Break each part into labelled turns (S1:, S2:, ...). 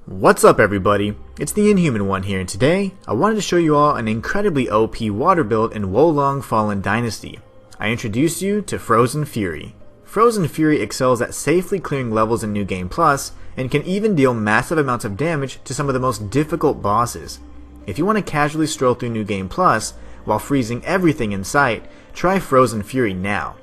S1: What's up everybody, it's the Inhuman one here, and today I wanted to show you all an incredibly OP water build in Wolong Fallen Dynasty. I introduce you to Frozen Fury. Frozen Fury excels at safely clearing levels in New Game Plus, and can even deal massive amounts of damage to some of the most difficult bosses. If you want to casually stroll through New Game Plus while freezing everything in sight, try Frozen Fury now.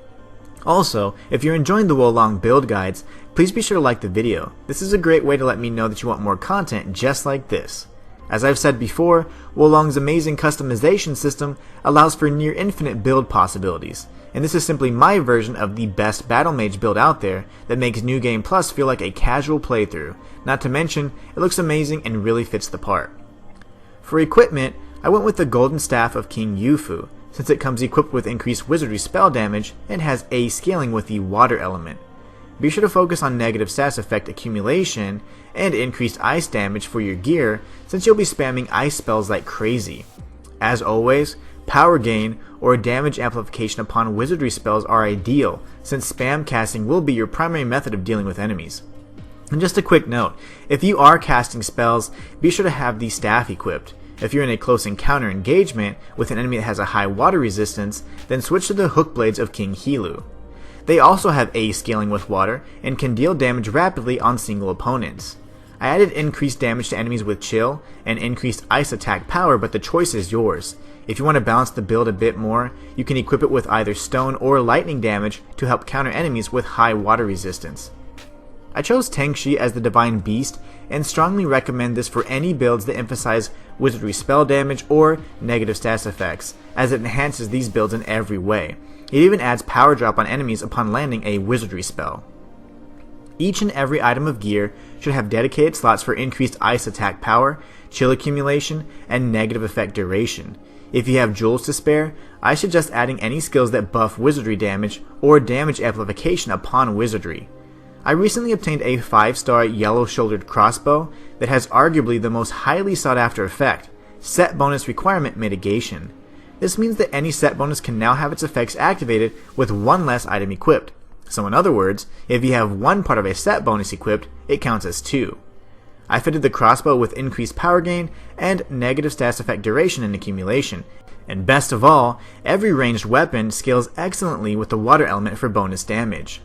S1: Also, if you're enjoying the Wolong build guides, please be sure to like the video. This is a great way to let me know that you want more content just like this. As I've said before, Wolong's amazing customization system allows for near infinite build possibilities, and this is simply my version of the best battle mage build out there that makes New Game Plus feel like a casual playthrough, not to mention it looks amazing and really fits the part. For equipment, I went with the Golden Staff of King Yufu, since it comes equipped with increased wizardry spell damage and has A scaling with the water element. Be sure to focus on negative stats effect accumulation and increased ice damage for your gear, since you'll be spamming ice spells like crazy. As always, power gain or damage amplification upon wizardry spells are ideal, since spam casting will be your primary method of dealing with enemies. And just a quick note, if you are casting spells, be sure to have the staff equipped. If you're in a close encounter engagement with an enemy that has a high water resistance, then switch to the hook blades of King Hilu. They also have A scaling with water and can deal damage rapidly on single opponents. I added increased damage to enemies with chill and increased ice attack power, but the choice is yours. If you want to balance the build a bit more, you can equip it with either stone or lightning damage to help counter enemies with high water resistance. I chose Tengshi as the Divine Beast and strongly recommend this for any builds that emphasize wizardry spell damage or negative stats effects, as it enhances these builds in every way. It even adds power drop on enemies upon landing a wizardry spell. Each and every item of gear should have dedicated slots for increased ice attack power, chill accumulation, and negative effect duration. If you have jewels to spare, I suggest adding any skills that buff wizardry damage or damage amplification upon wizardry. I recently obtained a 5-star yellow-shouldered crossbow that has arguably the most highly sought after effect, set bonus requirement mitigation. This means that any set bonus can now have its effects activated with one less item equipped. So in other words, if you have one part of a set bonus equipped, it counts as 2. I fitted the crossbow with increased power gain and negative stats effect duration and accumulation. And best of all, every ranged weapon scales excellently with the water element for bonus damage.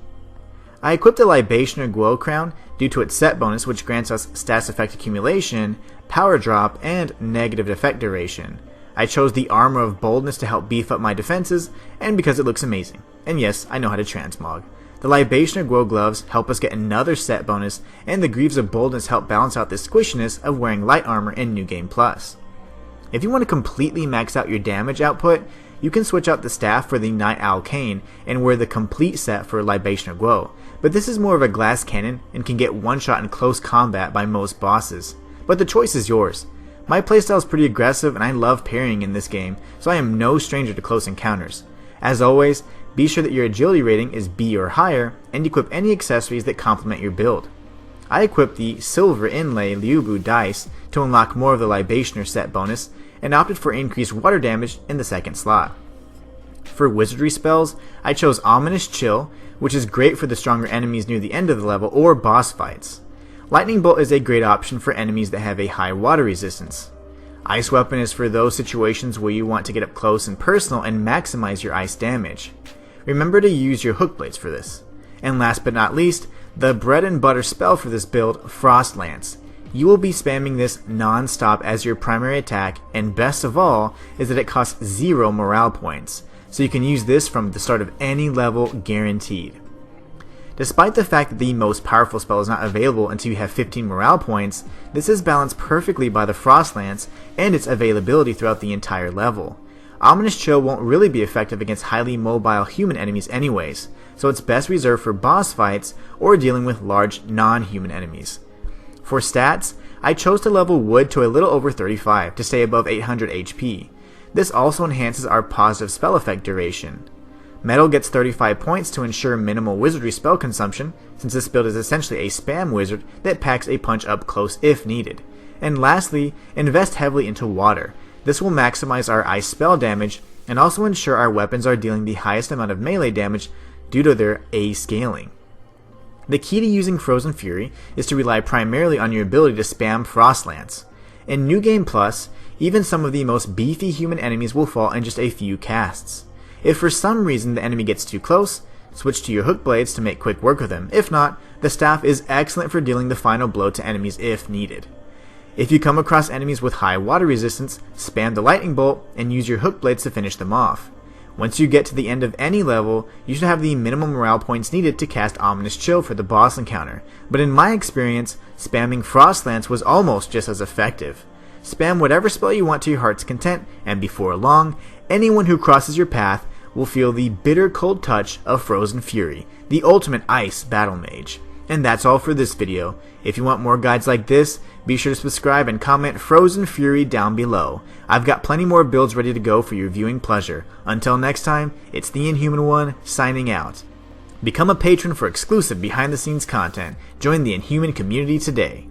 S1: I equipped the Libationer Guo crown due to its set bonus, which grants us stats effect accumulation, power drop, and negative effect duration. I chose the Armor of Boldness to help beef up my defenses, and because it looks amazing. And yes, I know how to transmog. The Libationer Guo gloves help us get another set bonus, and the Greaves of Boldness help balance out the squishiness of wearing light armor in New Game Plus. If you want to completely max out your damage output, you can switch out the staff for the Night Owl Cane and wear the complete set for Libationer Guo, but this is more of a glass cannon and can get one shot in close combat by most bosses. But the choice is yours. My playstyle is pretty aggressive and I love parrying in this game, so I am no stranger to close encounters. As always, be sure that your agility rating is B or higher, and equip any accessories that complement your build. I equipped the Silver Inlay Liubu dice to unlock more of the Libationer set bonus, and opted for increased water damage in the second slot. For wizardry spells, I chose Ominous Chill, which is great for the stronger enemies near the end of the level or boss fights. Lightning Bolt is a great option for enemies that have a high water resistance. Ice Weapon is for those situations where you want to get up close and personal and maximize your ice damage. Remember to use your hook blades for this. And last but not least, the bread and butter spell for this build, Frost Lance. You will be spamming this non-stop as your primary attack, and best of all is that it costs 0 morale points, so you can use this from the start of any level guaranteed. Despite the fact that the most powerful spell is not available until you have 15 morale points, this is balanced perfectly by the Frost Lance and its availability throughout the entire level. Ominous Chill won't really be effective against highly mobile human enemies anyways, so it's best reserved for boss fights or dealing with large non-human enemies. For stats, I chose to level Wood to a little over 35 to stay above 800 HP. This also enhances our positive spell effect duration. Metal gets 35 points to ensure minimal wizardry spell consumption, since this build is essentially a spam wizard that packs a punch up close if needed. And lastly, invest heavily into water. This will maximize our ice spell damage and also ensure our weapons are dealing the highest amount of melee damage due to their A scaling. The key to using Frozen Fury is to rely primarily on your ability to spam Frost Lance. In New Game Plus, even some of the most beefy human enemies will fall in just a few casts. If for some reason the enemy gets too close, switch to your hook blades to make quick work with him. If not, the staff is excellent for dealing the final blow to enemies if needed. If you come across enemies with high water resistance, spam the lightning bolt and use your hook blades to finish them off. Once you get to the end of any level, you should have the minimum morale points needed to cast Ominous Chill for the boss encounter, but in my experience, spamming Frost Lance was almost just as effective. Spam whatever spell you want to your heart's content, and before long, anyone who crosses your path will feel the bitter cold touch of Frozen Fury, the ultimate ice battle mage. And that's all for this video. If you want more guides like this, be sure to subscribe and comment Frozen Fury down below. I've got plenty more builds ready to go for your viewing pleasure. Until next time, it's the Inhuman One signing out. Become a patron for exclusive behind the scenes content. Join the Inhuman community today.